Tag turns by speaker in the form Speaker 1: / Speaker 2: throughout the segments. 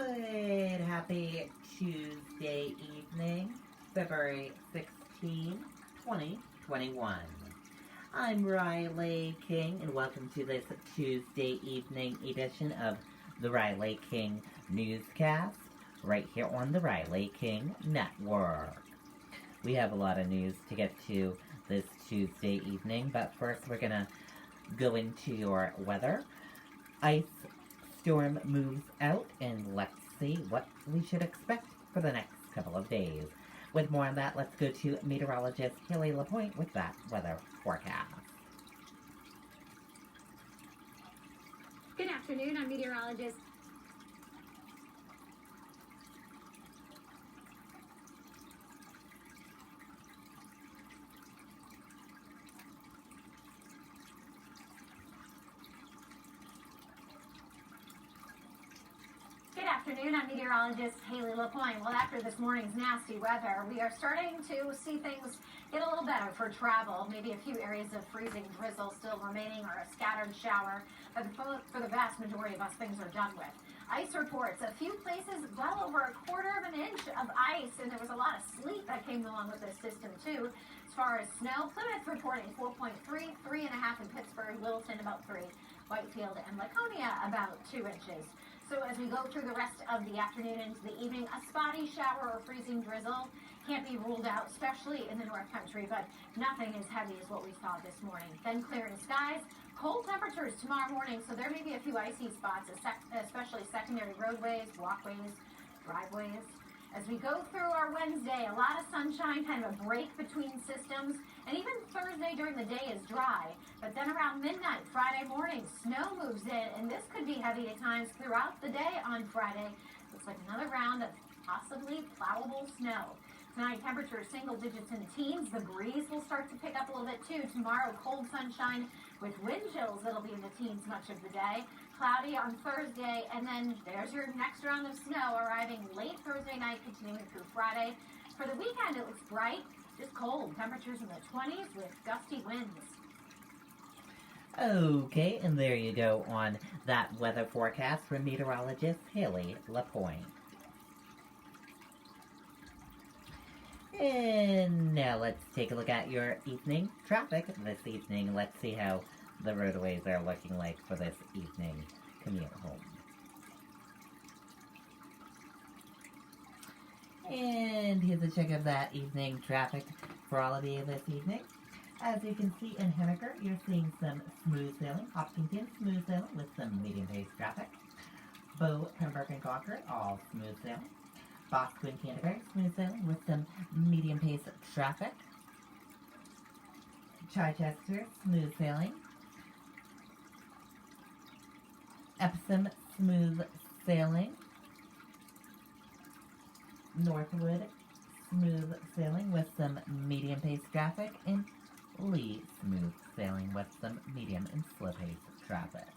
Speaker 1: Good, happy Tuesday evening, February 16, 2021. I'm Riley King, and welcome to this Tuesday evening edition of the Riley King Newscast, right here on the Riley King Network. We have a lot of news to get to this Tuesday evening, but first we're going to go into your weather. Ice storm moves out, and let's see what we should expect for the next couple of days. With more on that, let's go to meteorologist Haley LaPointe with that weather forecast.
Speaker 2: Good afternoon, I'm meteorologist Haley LaPointe. Well, after this morning's nasty weather, we are starting to see things get a little better for travel. Maybe a few areas of freezing drizzle still remaining or a scattered shower, but for the vast majority of us, things are done with. Ice reports, a few places well over a quarter of an inch of ice, and there was a lot of sleet that came along with this system too. As far as snow, Plymouth reporting 4.3, 3.5 in Pittsburgh, Littleton about 3, Whitefield and Laconia about 2 inches. So as we go through the rest of the afternoon into the evening, a spotty shower or freezing drizzle can't be ruled out, especially in the North Country, but nothing as heavy as what we saw this morning. Then clearing skies, cold temperatures tomorrow morning, so there may be a few icy spots, especially secondary roadways, walkways, driveways. As we go through our Wednesday, a lot of sunshine, kind of a break between systems, and even Thursday during the day is dry. But then around midnight, Friday morning, snow moves in, and this could be heavy at times throughout the day on Friday. Looks like another round of possibly plowable snow. Tonight, temperatures single digits in the teens. The breeze will start to pick up a little bit too. Tomorrow, cold sunshine with wind chills that'll be in the teens much of the day. Cloudy on Thursday, and then there's your next round of snow arriving late Thursday night, continuing through Friday. For the weekend, it looks bright, just cold. Temperatures in the 20s with gusty winds.
Speaker 1: Okay, and there you go on that weather forecast from meteorologist Haley LaPointe. And now let's take a look at your evening traffic this evening. Let's see how the roadways are looking like for this evening commute home. And here's a check of that evening traffic for all of you this evening. As you can see in Henniker, you're seeing some smooth sailing. Hopkinton, smooth sailing with some medium-paced traffic. Bow, Pembroke, and Concord, all smooth sailing. Boston, Canterbury, smooth sailing with some medium-paced traffic. Chichester, smooth sailing. Epsom, smooth sailing. Northwood, smooth sailing with some medium-paced traffic. And Lee, smooth sailing with some medium and slow-paced traffic.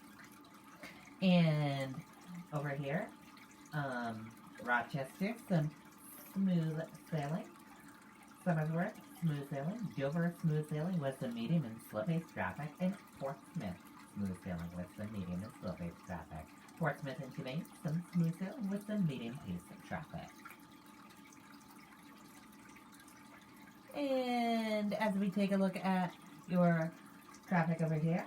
Speaker 1: And over here, Rochester, some smooth sailing. Somersworth, smooth sailing. Dover, smooth sailing with some medium and slow-paced traffic. And Portsmouth, smooth sailing with some medium and slow-paced traffic. Portsmouth and Chemain, some smooth sailing with some medium-paced traffic. And as we take a look at your traffic over here,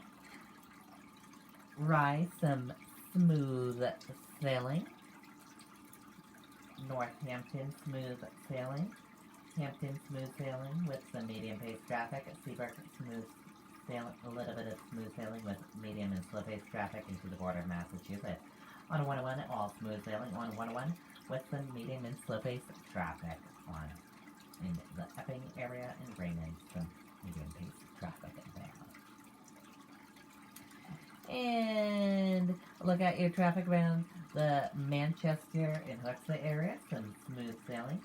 Speaker 1: Rye, some smooth sailing. Northampton, smooth sailing. Hampton, smooth sailing with some medium-paced traffic. Seabrook, smooth sailing, a little bit of smooth sailing with medium and slow-paced traffic into the border of Massachusetts. On 101, all smooth sailing. On 101 with some medium and slow-paced traffic on in the Epping area and Raymond, some medium-paced traffic there. And look at your traffic around the Manchester and Huxley area, some smooth sailing.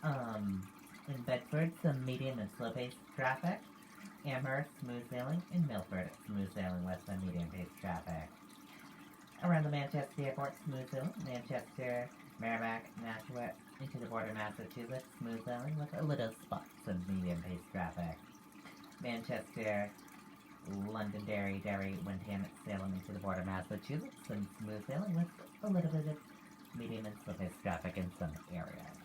Speaker 1: In Bedford, some medium and slow-paced traffic. Amherst, smooth sailing. In Milford, smooth sailing with some medium-paced traffic. Around the Manchester airport, smooth sailing. Manchester, Merrimack, Nashua, into the border of Massachusetts, smooth sailing with a little spots of medium-paced traffic. Manchester, Londonderry, Derry, Windham, Salem into the border, Massachusetts, and smooth sailing with a little bit of medium and sluggish traffic in some areas.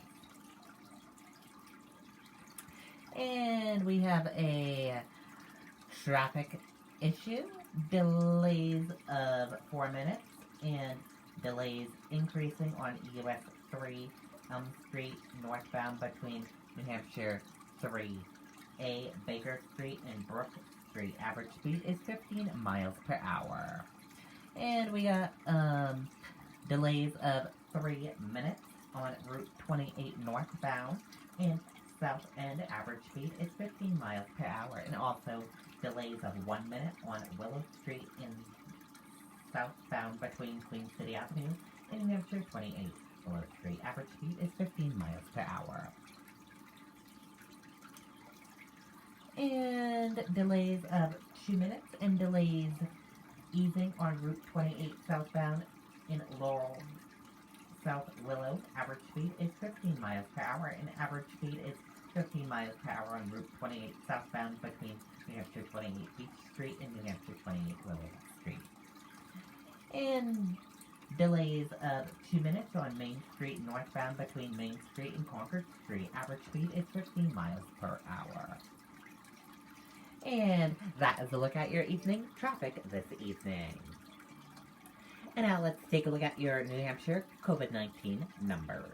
Speaker 1: And we have a traffic issue, delays of 4 minutes, and delays increasing on US 3 Elm Street northbound between New Hampshire 3A Baker Street and Brook Street. Average speed is 15 miles per hour. And we got delays of 3 minutes on Route 28 northbound and South End. Average speed is 15 miles per hour. And also delays of 1 minute on Willow Street in southbound between Queen City Avenue and New Hampshire 28 Willow Street. Average speed is 15 miles per hour. And delays of 2 minutes and delays easing on Route 28 southbound in Laurel, South Willow. Average speed is 15 miles per hour, and average speed is 15 miles per hour on Route 28 southbound between New Hampshire 28 Beach Street and New Hampshire 28 Willow Street. And delays of 2 minutes on Main Street northbound between Main Street and Concord Street. Average speed is 15 miles per hour. And that is a look at your evening traffic this evening. And now let's take a look at your New Hampshire COVID-19 numbers.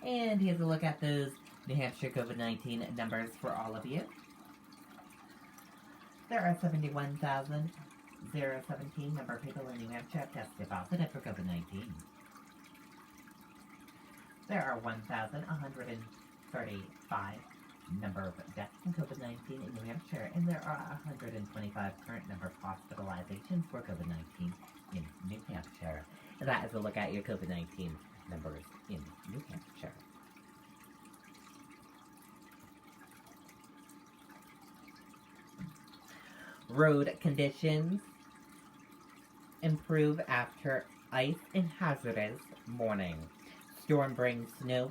Speaker 1: And here's a look at those New Hampshire COVID-19 numbers for all of you. There are 71,017 number of people in New Hampshire have tested positive for COVID-19. There are 1,135 number of deaths from COVID-19 in New Hampshire, and there are 125 current number of hospitalizations for COVID-19 in New Hampshire. And that is a look at your COVID-19 numbers in New Hampshire. Road conditions improve after ice and hazardous morning. Storm brings snow,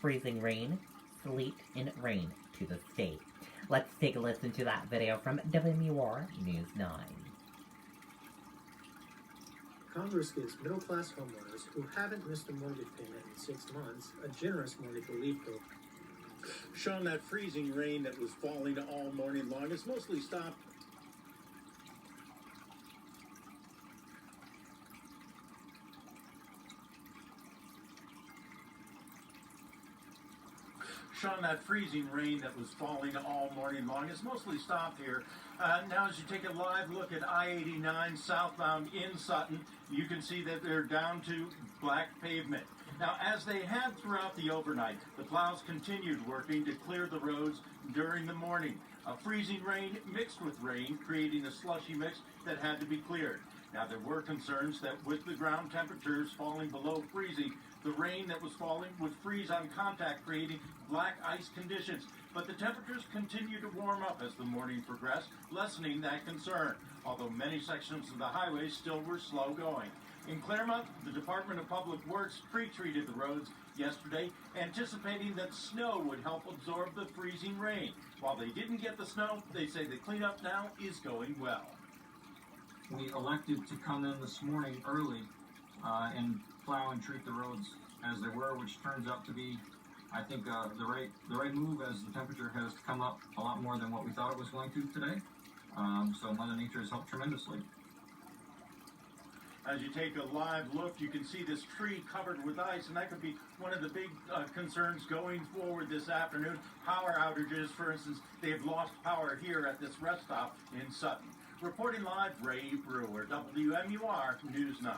Speaker 1: freezing rain, sleet, and rain to the state. Let's take a listen to that video from WMUR News 9.
Speaker 3: Congress gives middle-class homeowners who haven't missed a mortgage payment in 6 months a generous mortgage relief program.
Speaker 4: Sean, that freezing rain that was falling all morning long has mostly stopped. Sean, that freezing rain that was falling all morning long has mostly stopped here. Now, as you take a live look at I-89 southbound in Sutton, you can see that they're down to black pavement. Now, as they had throughout the overnight, the plows continued working to clear the roads during the morning. A freezing rain mixed with rain, creating a slushy mix that had to be cleared. Now, there were concerns that with the ground temperatures falling below freezing, the rain that was falling would freeze on contact, creating black ice conditions. But the temperatures continued to warm up as the morning progressed, lessening that concern, although many sections of the highway still were slow going. In Claremont, the Department of Public Works pre-treated the roads yesterday, anticipating that snow would help absorb the freezing rain. While they didn't get the snow, they say the cleanup now is going well.
Speaker 5: We elected to come in this morning early and plow and treat the roads as they were, which turns out to be, I think, the right move, as the temperature has come up a lot more than what we thought it was going to today. So Mother Nature has helped tremendously.
Speaker 4: As you take a live look, you can see this tree covered with ice, and that could be one of the big concerns going forward this afternoon. Power outages, for instance, they have lost power here at this rest stop in Sutton. Reporting live, Ray Brewer, WMUR News 9.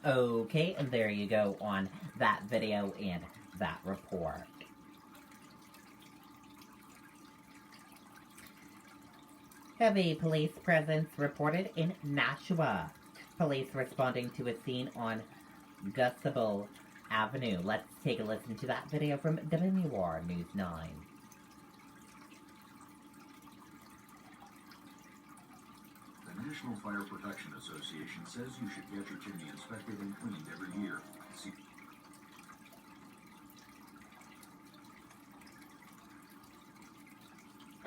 Speaker 1: Okay, and there you go on that video and that report. Heavy police presence reported in Nashua. Police responding to a scene on Gustable Avenue. Let's take a listen to that video from WMUR News 9.
Speaker 6: The National Fire Protection Association says you should get your chimney inspected and cleaned every year.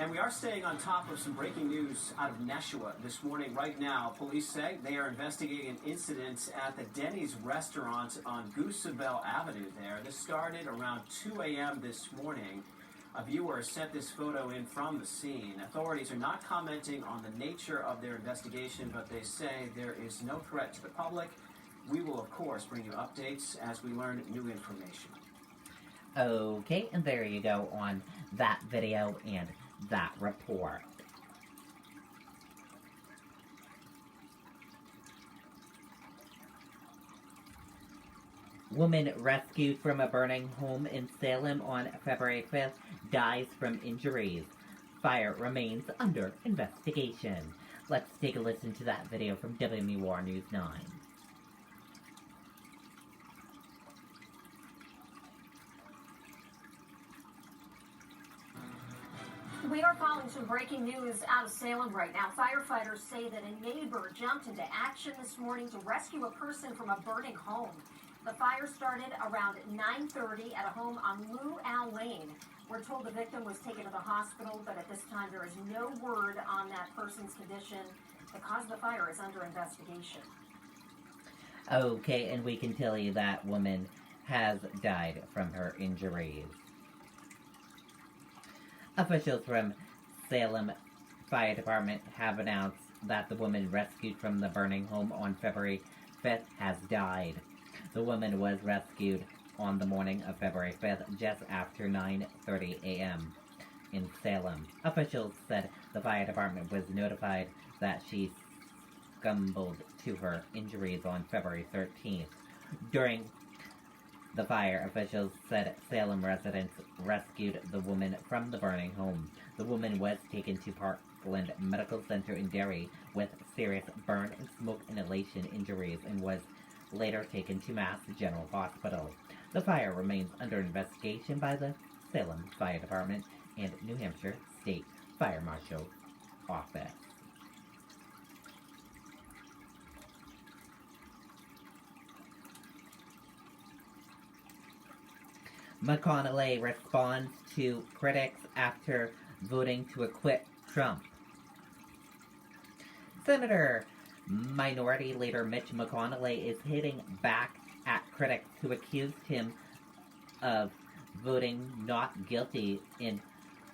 Speaker 7: And we are staying on top of some breaking news out of Neshua this morning. Right now, police say they are investigating an incident at the Denny's restaurant on Goosebell Avenue there. This started around 2 a.m. this morning. A viewer sent this photo in from the scene. Authorities are not commenting on the nature of their investigation, but they say there is no threat to the public. We will, of course, bring you updates as we learn new information.
Speaker 1: Okay, and there you go on that video and that report. Woman rescued from a burning home in Salem on February 5th dies from injuries. Fire remains under investigation. Let's take a listen to that video from WMUR News 9.
Speaker 2: We are following some breaking news out of Salem right now. Firefighters say that a neighbor jumped into action this morning to rescue a person from a burning home. The fire started around 9:30 at a home on Luau Lane. We're told the victim was taken to the hospital, but at this time there is no word on that person's condition. The cause of the fire is under investigation.
Speaker 1: Okay, and we can tell you that woman has died from her injuries. Officials from Salem Fire Department have announced that the woman rescued from the burning home on February 5th has died. The woman was rescued on the morning of February 5th, just after 9:30 a.m. in Salem. Officials said the fire department was notified that she succumbed to her injuries on February 13th. During the fire, officials said Salem residents rescued the woman from the burning home. The woman was taken to Parkland Medical Center in Derry with serious burn and smoke inhalation injuries and was later taken to Mass General Hospital. The fire remains under investigation by the Salem Fire Department and New Hampshire State Fire Marshal's Office. McConnell responds to critics after voting to acquit Trump. Senator Minority Leader Mitch McConnell is hitting back at critics who accused him of voting not guilty in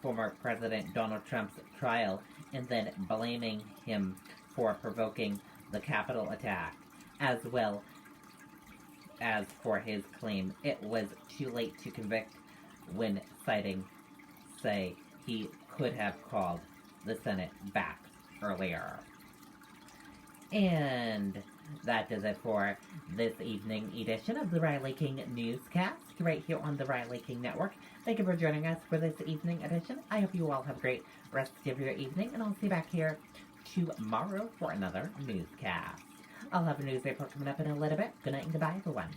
Speaker 1: former President Donald Trump's trial and then blaming him for provoking the Capitol attack, as well as for his claim it was too late to convict when say he could have called the Senate back earlier. And that does it for this evening edition of the Riley King Newscast right here on the Riley King Network. Thank you for joining us for this evening edition. I hope you all have a great rest of your evening, and I'll see you back here tomorrow for another newscast. I'll have a news report coming up in a little bit. Good night and goodbye, everyone.